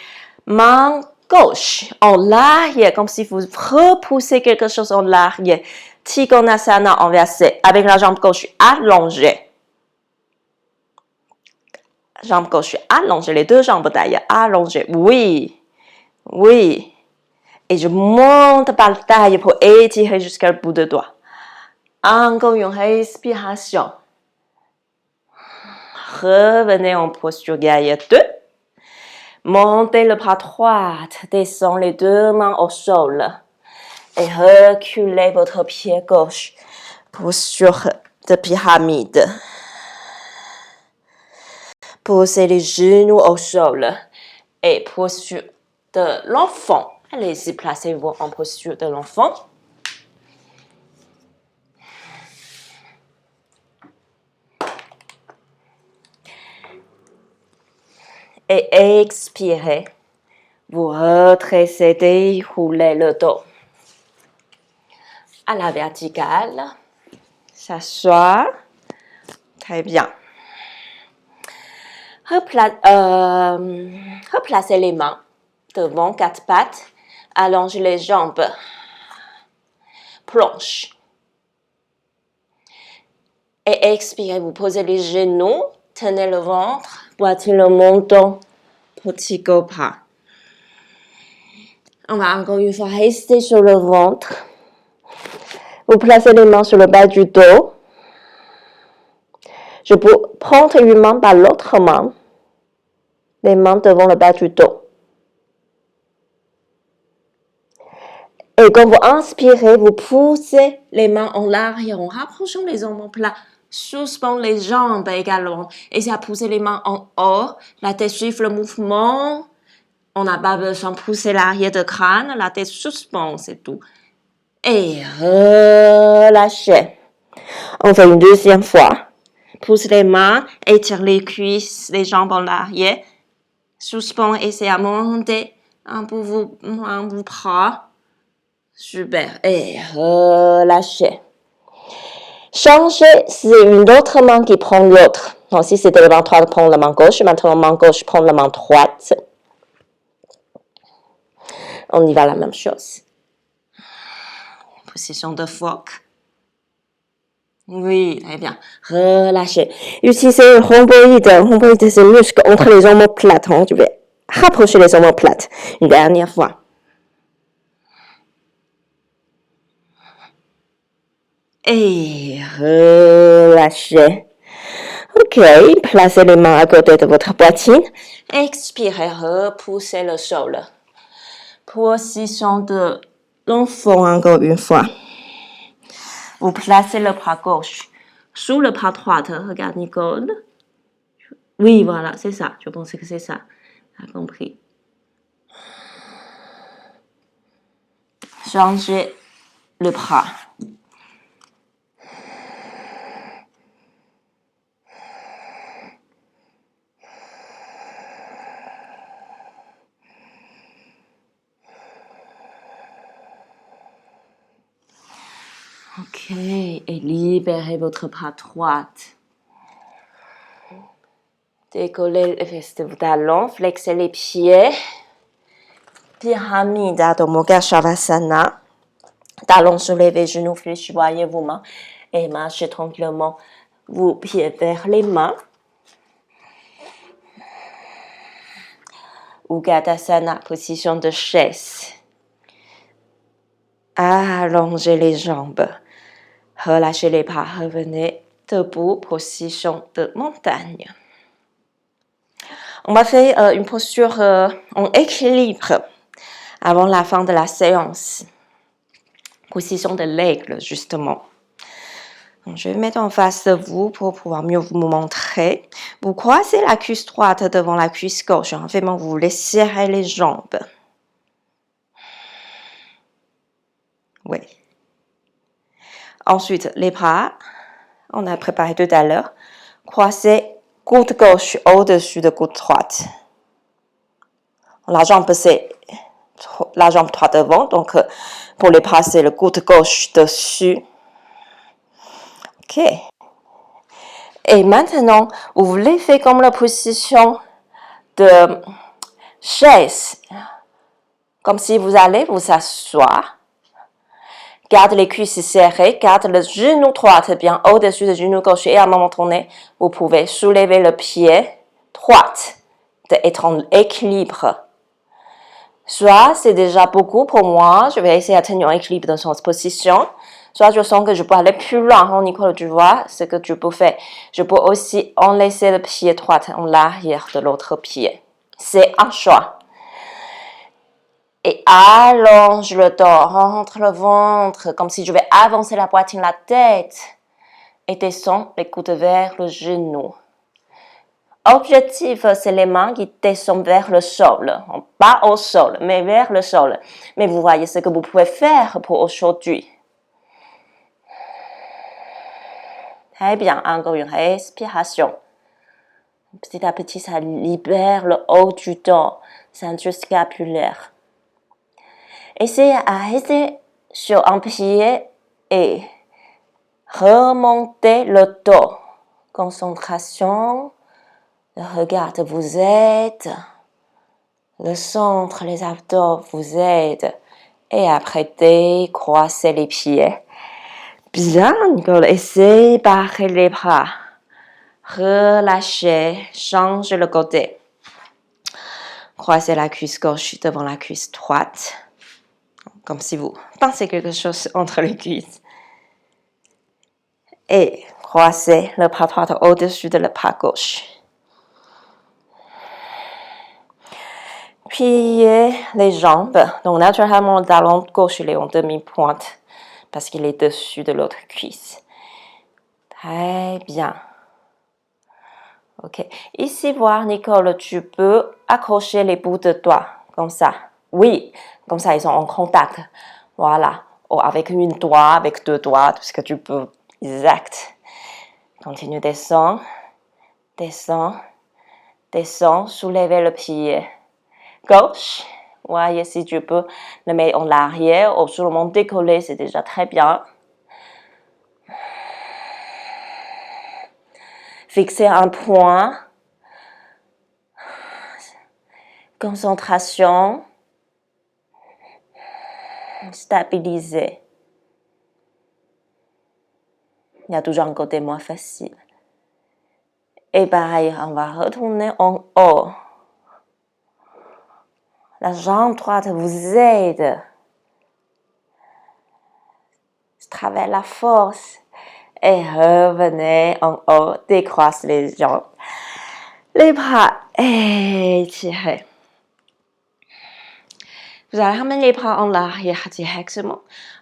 main gauche en l'arrière, comme si vous repoussez quelque chose en l'arrière. Trikonasana inversé, avec la jambe gauche allongée. Jambe gauche allongée, les deux jambes d'ailleurs allongées. Oui, oui. Et je monte par le taille pour étirer jusqu'au bout de doigt. Encore une respiration. Revenez en posture gaillard 2. Montez le bras droit, descendez les deux mains au sol et reculez votre pied gauche. Posture de pyramide. Posez les genoux au sol et posture de l'enfant. Allez-y, placez-vous en posture de l'enfant. Et expirez. Vous retracez, déroulez le dos. À la verticale. S'asseoir. Très bien. Replacez les mains devant quatre pattes. Allongez les jambes. Planche. Et expirez, vous posez les genoux. Tenez le ventre. Boitez le menton. Petit cobra. On va encore une fois rester sur le ventre. Vous placez les mains sur le bas du dos. Je peux prendre une main par l'autre main. Les mains devant le bas du dos. Et quand vous inspirez, vous poussez les mains en arrière en rapprochant les omoplates. Suspend les jambes également. Et ça pousser les mains en haut. La tête suit le mouvement. On n'a pas besoin de pousser l'arrière de crâne. La tête suspend, c'est tout. Et relâchez. On fait une deuxième fois. Pousse les mains, étire les cuisses, les jambes en arrière. Suspend, essayez à monter un peu vos bras. Super. Et relâchez. Changez, c'est une autre main qui prend l'autre. Donc, si c'était la main droite, prendre la main gauche. Maintenant, la main gauche, prendre la main droite. On y va la même chose. Position de phoque. Oui, très bien. Relâchez. Utilisez le rhomboïde. Le rhomboïde, c'est le muscle entre les omoplates. Tu vais rapprocher les omoplates. Une dernière fois. Et relâchez. Ok, placez les mains à côté de votre poitrine. Expirez, repoussez le sol. Position de l'enfant encore une fois. Vous placez le bras gauche sous le bras droit. Regarde Nicole. Oui, voilà, c'est ça. Je pensais que c'est ça. Tu as compris. Changez le bras. Ok, et libérez votre bras droit. Décollez les fesses de vos talons, flexez les pieds. Pyramide Adho Mukha Shavasana. Talons soulevés, genoux fléchis, voyez vos mains. Et marchez tranquillement vos pieds vers les mains. Utkatasana, position de chaise. Allongez les jambes. Relâchez les bras, revenez debout, position de montagne. On va faire une posture en équilibre avant la fin de la séance. Position de l'aigle, justement. Donc, je vais me mettre en face de vous pour pouvoir mieux vous montrer. Vous croisez la cuisse droite devant la cuisse gauche. En fait, vous voulez serrer les jambes. Oui. Ensuite, les bras, on a préparé tout à l'heure. Croisez coude gauche au-dessus de coude droite. La jambe, c'est la jambe droite devant. Donc, pour les bras, c'est le coude gauche dessus. OK. Et maintenant, vous voulez faire comme la position de chaise. Comme si vous allez vous asseoir. Garde les cuisses serrées, garde le genou droit bien au-dessus du genou gauche et à un moment donné, vous pouvez soulever le pied droit, d'être en équilibre. Soit c'est déjà beaucoup pour moi, je vais essayer de tenir en équilibre dans cette position. Soit je sens que je peux aller plus loin, Nicole, tu vois ce que tu peux faire. Je peux aussi en laisser le pied droit en l'arrière de l'autre pied. C'est un choix. Et allonge le dos, rentre le ventre, comme si je vais avancer la poitrine, la tête. Et descends les coudes vers le genou. Objectif, c'est les mains qui descendent vers le sol. Pas au sol, mais vers le sol. Mais vous voyez ce que vous pouvez faire pour aujourd'hui. Très bien, encore une respiration. Petit à petit, ça libère le haut du dos, ceinture scapulaire. Essayez à rester sur un pied et remontez le dos. Concentration, le regard vous aide, le centre, les abdos vous aident. Et après, décroissez les pieds. Bien, Nicole, essayez barrer les bras. Relâchez, changez le côté. Croisez la cuisse gauche devant la cuisse droite. Comme si vous pensez quelque chose entre les cuisses. Et croisez le bras droit au-dessus de le bras gauche. Pliez les jambes. Donc, naturellement, le talon gauche il est en demi-pointe parce qu'il est dessus de l'autre cuisse. Très bien. OK. Ici, voir, Nicole, tu peux accrocher les bouts de doigts, comme ça. Oui, comme ça, ils sont en contact. Voilà. Ou avec une doigt, avec deux doigts, tout ce que tu peux. Exact. Continue, descends. Descends. Descends. Soulevez le pied gauche. Voyez si tu peux le mettre en arrière ou sur le monde décollé, c'est déjà très bien. Fixez un point. Concentration. Stabiliser. Il y a toujours un côté moins facile. Et pareil, on va retourner en haut. La jambe droite vous aide. Travaillez la force. Et revenez en haut. Décroisse les jambes. Les bras étirés. Vous allez ramener les bras en arrière directement.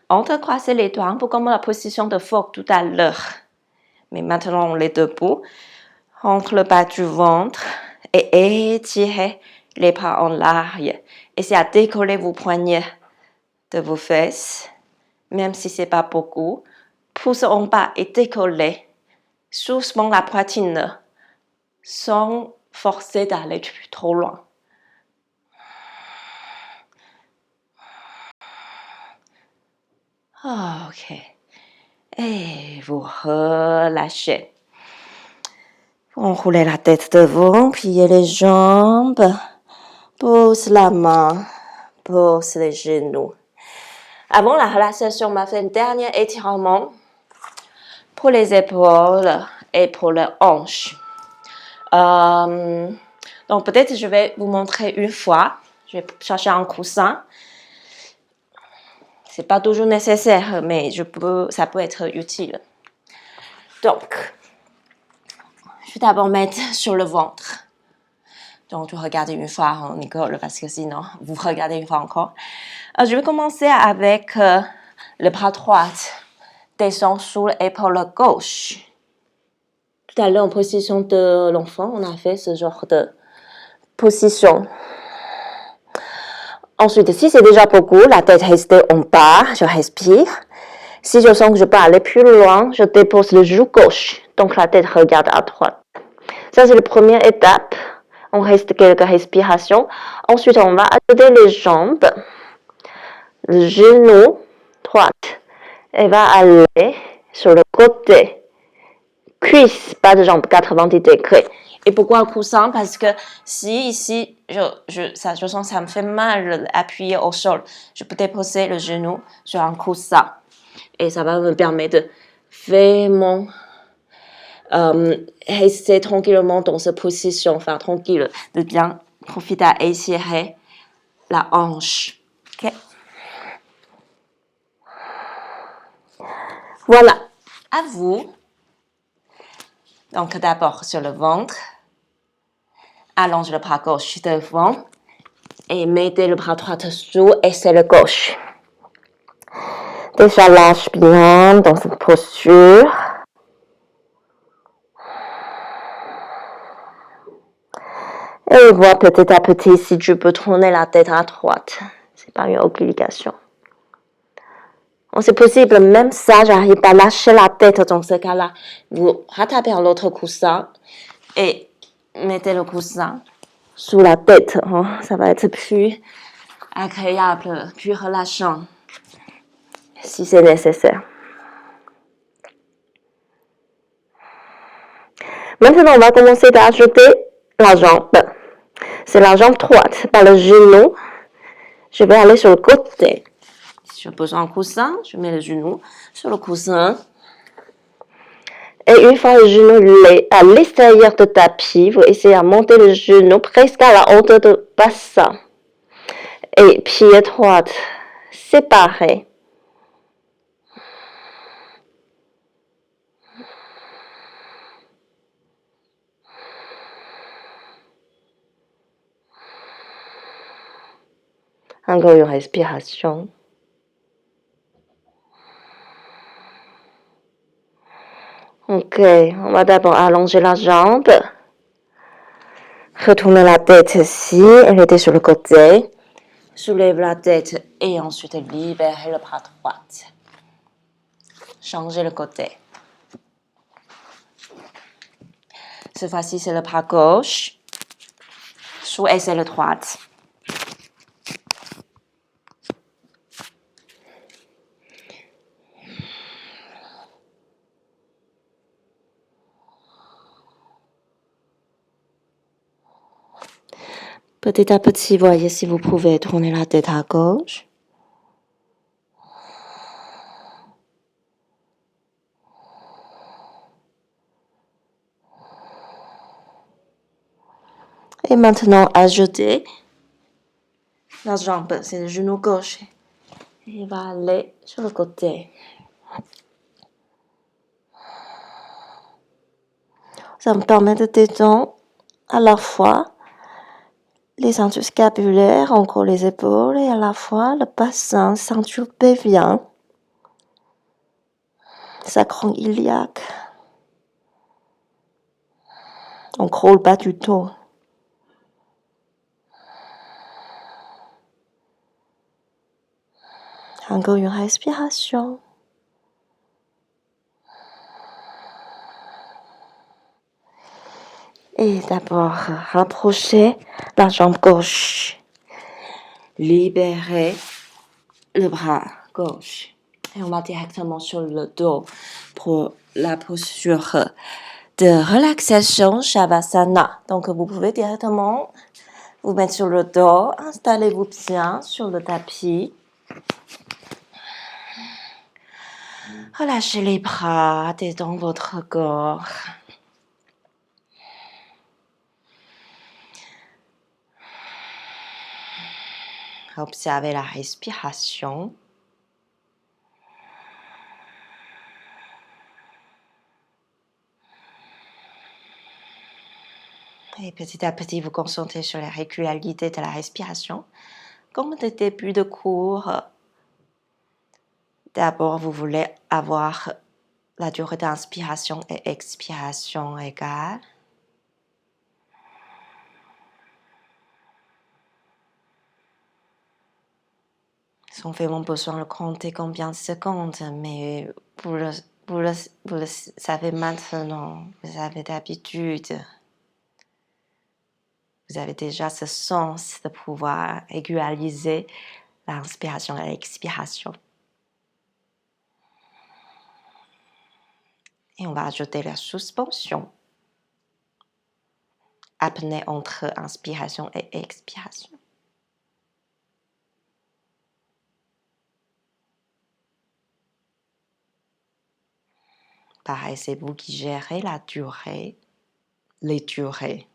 Entrecroisez les doigts un peu comme la position de phoque tout à l'heure. Mais maintenant, on est debout. Rentre le bas du ventre et étirez les bras en arrière. Essayez à décoller vos poignets de vos fesses, même si ce n'est pas beaucoup. Pousse en bas et décollez doucement la poitrine sans forcer d'aller trop loin. OK. Et vous relâchez. Enroulez la tête devant, pliez les jambes, pose la main, pose les genoux. Avant la relaxation, on va faire un dernier étirement pour les épaules et pour les hanches. Donc peut-être je vais vous montrer une fois. Je vais chercher un coussin. C'est pas toujours nécessaire, mais ça peut être utile. Donc, je vais d'abord mettre sur le ventre. Donc, vous regardez une fois, Nicole, parce que sinon, vous regardez une fois encore. Je vais commencer avec le bras droit. Descend sous l'épaule gauche. Tout à l'heure, en position de l'enfant, on a fait ce genre de position. Ensuite, si c'est déjà beaucoup, la tête reste en bas, je respire. Si je sens que je peux aller plus loin, je dépose le genou gauche. Donc, la tête regarde à droite. Ça, c'est la première étape. On reste quelques respirations. Ensuite, on va ajouter les jambes. Le genou droite. Elle va aller sur le côté. Cuisse, pas de jambes, 90 degrés. Et pourquoi un coussin? Parce que si ici, je sens que ça me fait mal d'appuyer au sol, je peux déposer le genou sur un coussin. Et ça va me permettre de vraiment rester tranquillement dans cette position, enfin tranquille, de bien profiter à étirer la hanche. Okay. Voilà, à vous. Donc d'abord sur le ventre, allonge le bras gauche devant et mettez le bras droit dessous et c'est le gauche. Déjà lâche bien dans cette posture. Et vois petit à petit si tu peux tourner la tête à droite. C'est pas une obligation. Bon, c'est possible, même ça, j'arrive pas à lâcher la tête dans ce cas-là. Vous rattrapez l'autre coussin et mettez le coussin sous la tête. Oh, ça va être plus agréable, plus relâchant, si c'est nécessaire. Maintenant, on va commencer à ajouter la jambe. C'est la jambe droite, pas le genou. Je vais aller sur le côté. Si je pose un coussin, je mets le genou sur le coussin. Et une fois le genou à l'extérieur du tapis, vous essayez à monter le genou presque à la hauteur du bassin. Et pied droit séparé. Encore une respiration. Ok, on va d'abord allonger la jambe. Retournez la tête ici, elle était sur le côté. Soulève la tête et ensuite libérez le bras droit. Changez le côté. Cette fois-ci, c'est le bras gauche. Sous et c'est le droit. Petit à petit, voyez si vous pouvez tourner la tête à gauche. Et maintenant, ajoutez la jambe, c'est le genou gauche. Il va aller sur le côté. Ça me permet de détendre à la fois les ceintures scapulaires, encore les épaules, et à la fois le bassin, ceinture pelvien, sacrum iliaque. On roule bas du dos. Encore une respiration. Et d'abord, rapprochez la jambe gauche. Libérez le bras gauche. Et on va directement sur le dos pour la posture de relaxation Shavasana. Donc, vous pouvez directement vous mettre sur le dos, installez-vous bien sur le tapis. Relâchez les bras, détendez votre corps. Observez la respiration. Et petit à petit, vous concentrez sur la régularité de la respiration. Comme au début de cours, d'abord, vous voulez avoir la durée d'inspiration et expiration égale. Sans vraiment besoin de compter combien de secondes, mais vous le savez maintenant, vous avez d'habitude. Vous avez déjà ce sens de pouvoir égaliser l'inspiration et l'expiration. Et on va ajouter la suspension. Apnée entre inspiration et expiration. Pareil, c'est vous qui gérez la durée, les durées.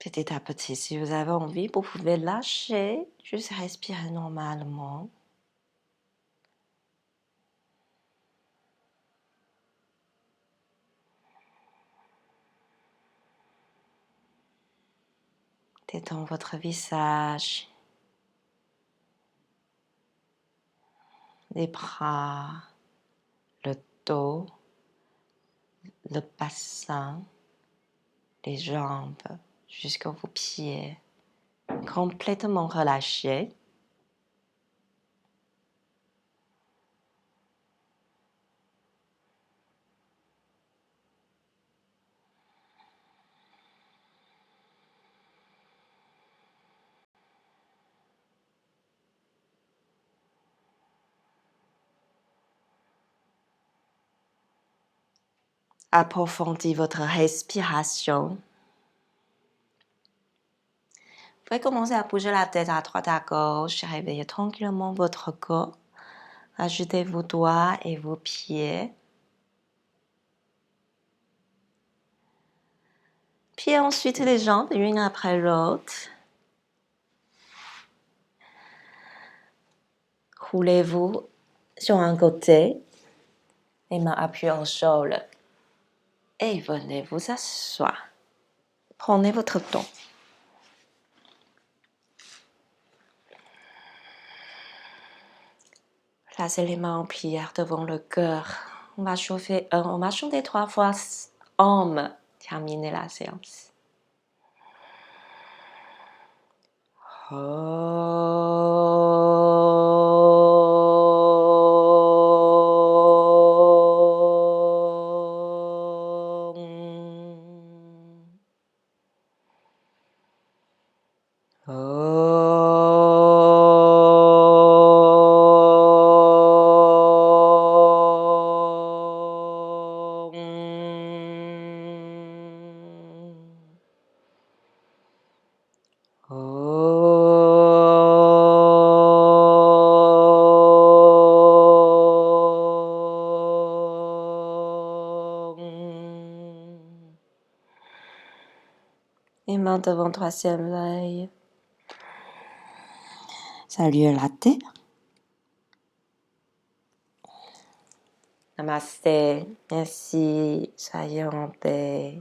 Petit à petit, si vous avez envie, vous pouvez lâcher, juste respirer normalement. Détendez votre visage, les bras, le dos, le bassin, les jambes, jusqu'aux pieds, complètement relâchés. Approfondissez votre respiration. Vous pouvez commencer à bouger la tête à droite à gauche, réveillez tranquillement votre corps. Ajoutez vos doigts et vos pieds. Puis ensuite les jambes, l'une après l'autre. Roulez-vous sur un côté, les mains appuyées au sol. Et venez vous asseoir. Prenez votre temps. Placez les mains en prière devant le cœur. On va chanter 3 fois Om. Terminer la séance. Et main devant troisième œil. Salut la terre. Namasté. Merci. Soyez en paix.